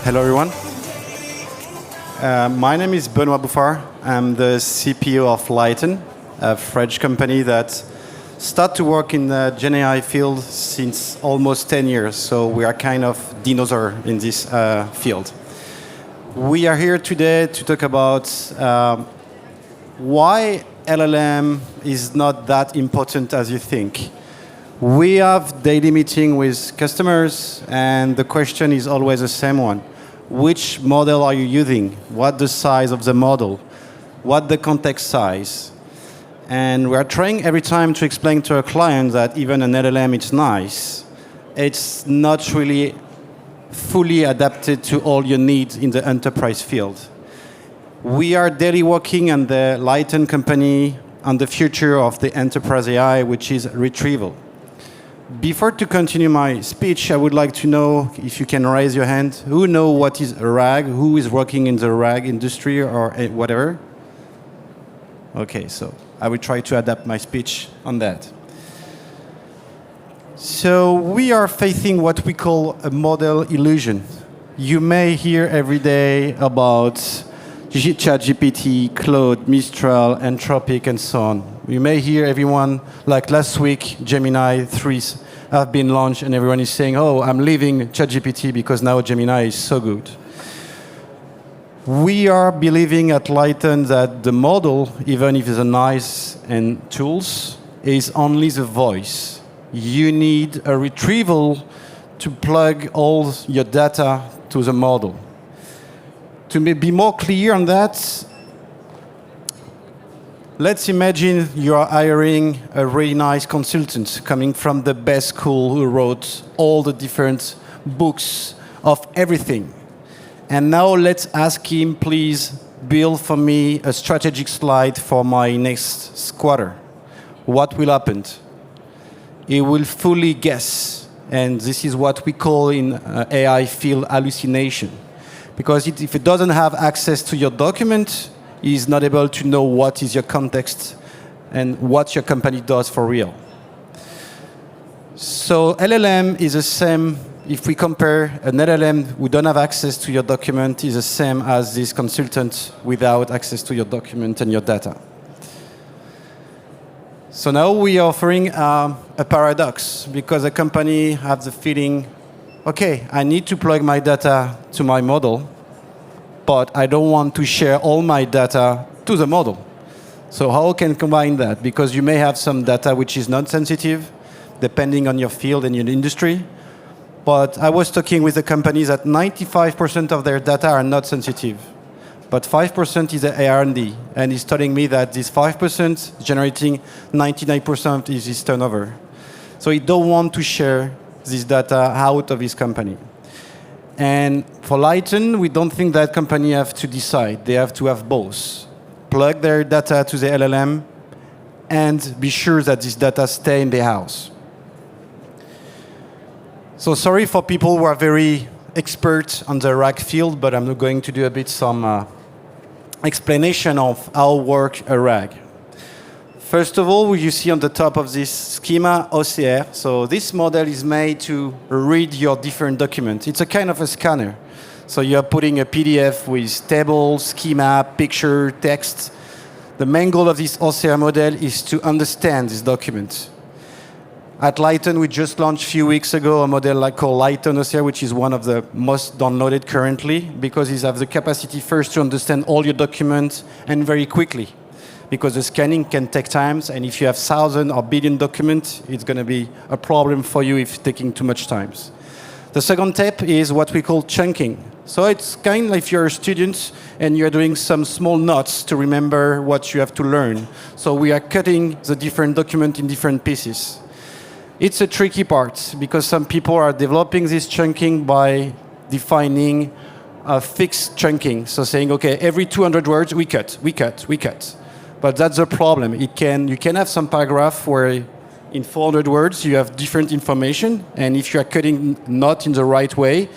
Hello, everyone. My name is Benoît Bouffard. I'm the CPO of Lighten, a French company that started to work in the Gen AI field since almost 10 years. So we are kind of dinosaur in this field. We are here today to talk about why LLM is not that important as you think. We have daily meeting with customers, and the question is always the same one. Which model are you using? What the size of the model? What the context size? And we are trying every time to explain to our clients that even an LLM, it's nice. It's not really fully adapted to all your needs in the enterprise field. We are daily working on the Lighten company on the future of the enterprise AI, which is retrieval. Before to continue my speech, I would like to know if you can raise your hand. Who know what is a RAG? Who is working in the RAG industry or whatever? Okay, so I will try to adapt my speech on that. So we are facing what we call a model illusion. You may hear every day about ChatGPT, Claude, Mistral, Anthropic, and so on. You may hear everyone, like last week, Gemini 3 have been launched, and everyone is saying, oh, I'm leaving ChatGPT because now Gemini is so good. We are believing at Lighten that the model, even if it's a nice and tools, is only the voice. You need a retrieval to plug all your data to the model. To be more clear on that, let's imagine you are hiring a really nice consultant coming from the best school who wrote all the different books of everything. And now let's ask him, please build for me a strategic slide for my next quarter. What will happen? He will fully guess. And this is what we call in AI field hallucination. Because if it doesn't have access to your document, is not able to know what is your context and what your company does for real. So LLM is the same. If we compare an LLM who don't have access to your document is the same as this consultant without access to your document and your data. So now we are offering a paradox because a company has the feeling, okay, I need to plug my data to my model, but I don't want to share all my data to the model. So how can combine that? Because you may have some data which is not sensitive, depending on your field and your industry. But I was talking with the companies that 95% of their data are not sensitive. But 5% is the R&D. And he's telling me that this 5% generating 99% is his turnover. So he don't want to share this data out of his company. And for Lighten, we don't think that company have to decide. They have to have both. Plug their data to the LLM and be sure that this data stay in the house. So sorry for people who are very expert on the RAG field, but I'm going to do a bit some explanation of how work a RAG. First of all, you see on the top of this schema OCR. So this model is made to read your different documents. It's a kind of a scanner. So you are putting a PDF with table, schema, picture, text. The main goal of this OCR model is to understand this document. At Lighten, we just launched a few weeks ago a model called Lighten OCR, which is one of the most downloaded currently, because it has the capacity first to understand all your documents and very quickly. Because the scanning can take time, and if you have 1,000 or billion documents, it's going to be a problem for you if it's taking too much time. The second step is what we call chunking. So it's kind of like if you're a student and you're doing some small notes to remember what you have to learn. So we are cutting the different document in different pieces. It's a tricky part because some people are developing this chunking by defining a fixed chunking. So saying, okay, every 200 words, we cut. But that's the problem. You can have some paragraph where in 400 words you have different information, and if you are cutting not in the right way,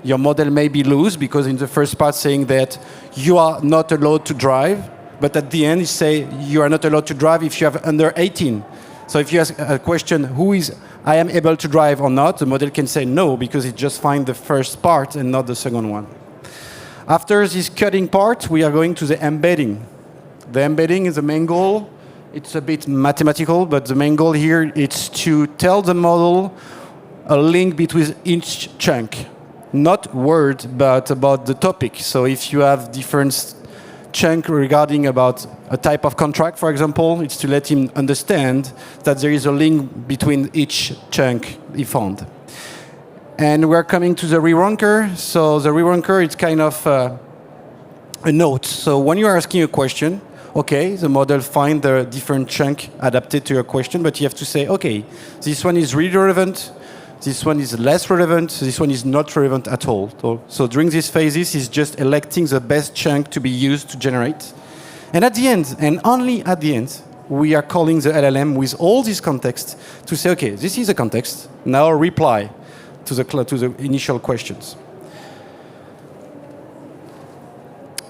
your model may be loose because in the first part saying that you are not allowed to drive, but at the end you say you are not allowed to drive if you have under 18. So if you ask a question, who is I am able to drive or not, the model can say no, because it just finds the first part and not the second one. After this coding part, we are going to the embedding. The embedding is the main goal. It's a bit mathematical, but the main goal here is to tell the model a link between each chunk. Not word, but about the topic. So if you have different chunk regarding about a type of contract, for example, it's to let him understand that there is a link between each chunk he found. And we're coming to the re-ranker. So the re-ranker is kind of a note. So when you're asking a question, okay, the model finds the different chunk adapted to your question, but you have to say, okay, this one is really relevant, this one is less relevant, this one is not relevant at all. So during these phases, it's just electing the best chunk to be used to generate. And at the end, and only at the end, we are calling the LLM with all this context to say, okay, this is the context, now reply to the initial questions.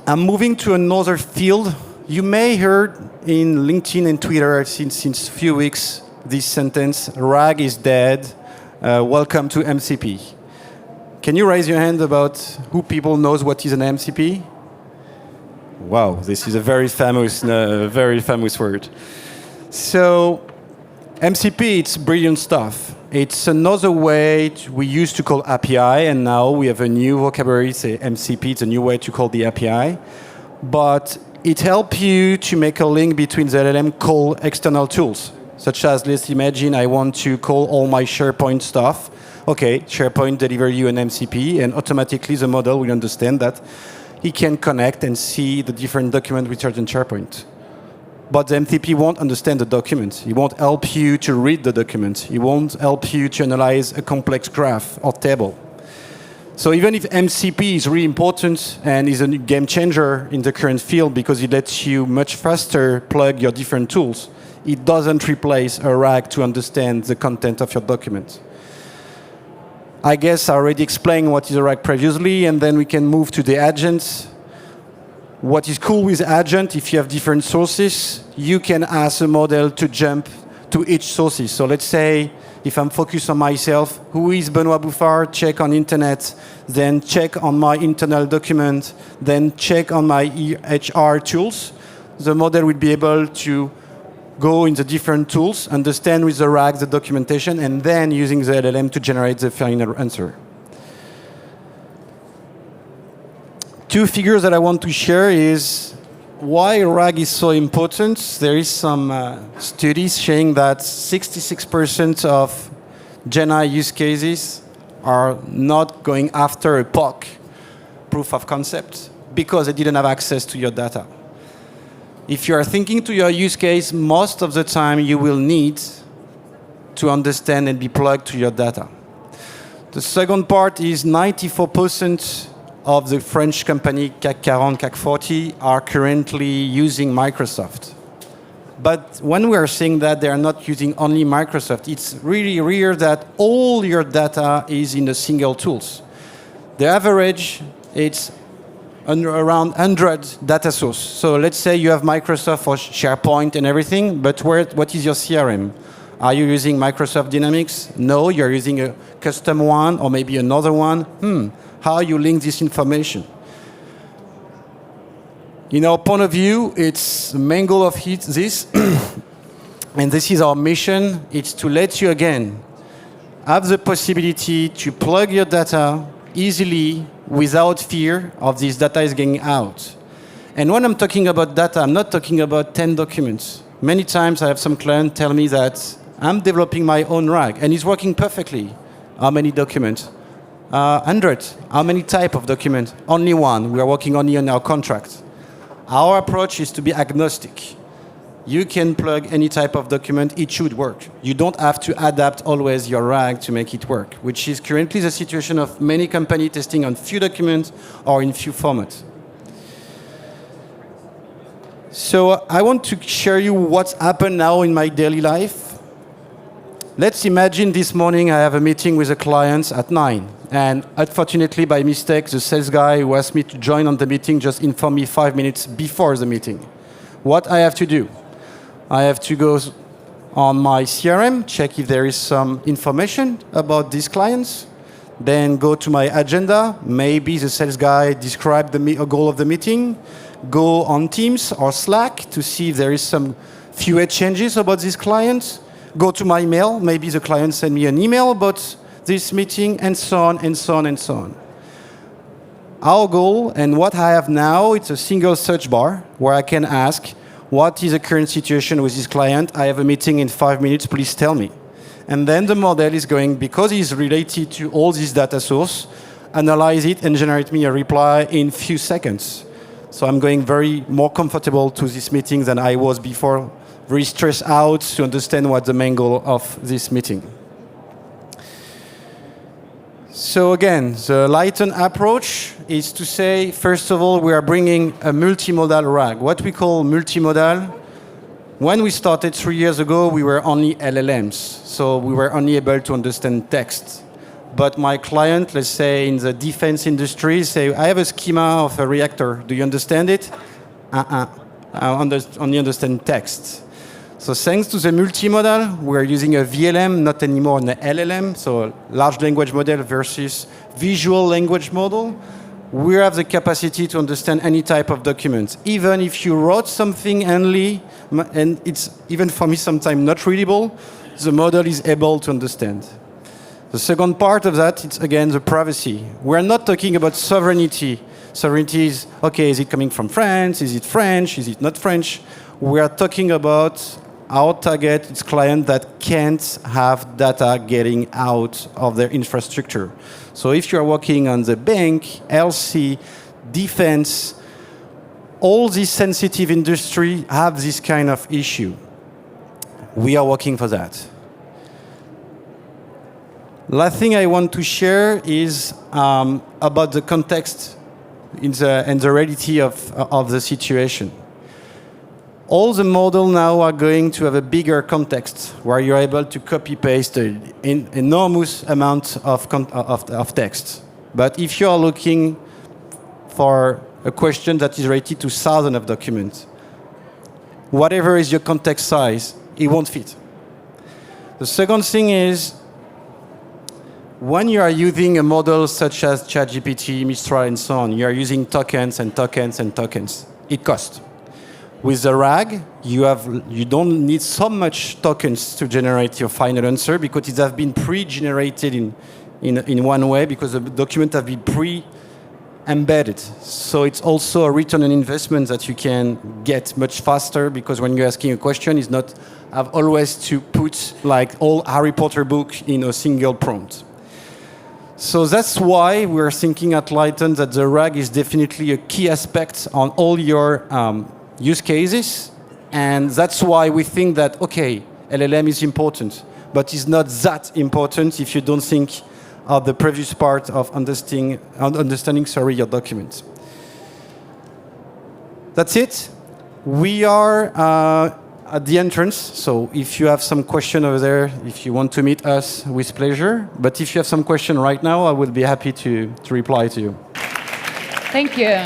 I'm moving to another field. You may heard in LinkedIn and Twitter since a few weeks this sentence, RAG is dead, welcome to MCP. Can you raise your hand about who people knows what is an MCP? Wow, this is a very famous word. So MCP, it's brilliant stuff. It's another way we used to call API, and now we have a new vocabulary, say MCP, it's a new way to call the API. But it helps you to make a link between the LLM call external tools, such as, let's imagine I want to call all my SharePoint stuff. Okay, SharePoint deliver you an MCP, and automatically the model will understand that he can connect and see the different documents which are in SharePoint. But the MCP won't understand the document. He won't help you to read the document. He won't help you to analyze a complex graph or table. So even if MCP is really important and is a game changer in the current field because it lets you much faster plug your different tools, it doesn't replace a RAG to understand the content of your document. I guess I already explained what is a RAG previously, and then we can move to the agents. What is cool with agent, if you have different sources, you can ask a model to jump to each sources. So let's say if I'm focused on myself, who is Benoit Bouffard? Check on internet, then check on my internal document, then check on my HR tools. The model will be able to go in the different tools, understand with the RAG the documentation, and then using the LLM to generate the final answer. Two figures that I want to share is why RAG is so important. There is some studies showing that 66% of GenAI use cases are not going after a POC, proof of concept, because they didn't have access to your data. If you are thinking to your use case, most of the time you will need to understand and be plugged to your data. The second part is 94% of the French company CAC 40, CAC 40 are currently using Microsoft. But when we are saying that they are not using only Microsoft, it's really rare that all your data is in a single tools. The average, it's around 100 data source. So let's say you have Microsoft or SharePoint and everything, but what is your CRM? Are you using Microsoft Dynamics? No, you're using a custom one or maybe another one. How you link this information? In our point of view, it's the main goal of this, and this is our mission, it's to let you again have the possibility to plug your data easily without fear of this data is getting out. And when I'm talking about data, I'm not talking about 10 documents. Many times I have some clients tell me that I'm developing my own RAG and it's working perfectly. How many documents? 100. How many type of documents? Only one. We are working only on our contract. Our approach is to be agnostic. You can plug any type of document, it should work. You don't have to adapt always your RAG to make it work, which is currently the situation of many companies testing on few documents or in few formats. So I want to share you what's happened now in my daily life. Let's imagine this morning I have a meeting with a client at 9. And unfortunately, by mistake, the sales guy who asked me to join on the meeting just informed me 5 minutes before the meeting. What I have to do? I have to go on my CRM, check if there is some information about these clients. Then go to my agenda. Maybe the sales guy described the goal of the meeting. Go on Teams or Slack to see if there is some few exchanges about this client. Go to my email. Maybe the client sent me an email about this meeting, and so on, and so on, and so on. Our goal, and what I have now, it's a single search bar where I can ask, what is the current situation with this client? I have a meeting in 5 minutes, please tell me. And then the model is going, because it's related to all these data source, analyze it and generate me a reply in few seconds. So I'm going very more comfortable to this meeting than I was before, very stressed out to understand what the main goal of this meeting. So again, the Lighten approach is to say, first of all, we are bringing a multimodal RAG. What we call multimodal, when we started 3 years ago, we were only LLMs. So we were only able to understand text. But my client, let's say in the defense industry, say, I have a schema of a reactor. Do you understand it? I only understand text. So thanks to the multimodal, we're using a VLM, not anymore an LLM, so large language model versus visual language model. We have the capacity to understand any type of document. Even if you wrote something only, and it's even for me sometimes not readable, the model is able to understand. The second part of that, it's again the privacy. We're not talking about sovereignty. Sovereignty is, okay, is it coming from France? Is it French? Is it not French? We are talking about our target is client that can't have data getting out of their infrastructure. So if you're working on the bank, LC, defense, all these sensitive industry have this kind of issue. We are working for that. Last thing I want to share is about the context and the reality of the situation. All the models now are going to have a bigger context where you're able to copy-paste an enormous amount of text. But if you are looking for a question that is related to thousands of documents, whatever is your context size, it won't fit. The second thing is, when you are using a model such as ChatGPT, Mistral, and so on, you are using tokens and tokens and tokens. It costs. With the RAG, you don't need so much tokens to generate your final answer because it has been pre-generated in one way because the document has been pre-embedded. So it's also a return on investment that you can get much faster because when you're asking a question, it's not have always to put like all Harry Potter book in a single prompt. So that's why we're thinking at Lighten that the RAG is definitely a key aspect on all your use cases, and that's why we think that, okay, LLM is important, but it's not that important if you don't think of the previous part of understanding your documents. That's it. We are at the entrance, so if you have some question over there, if you want to meet us, with pleasure. But if you have some question right now, I will be happy to reply to you. Thank you.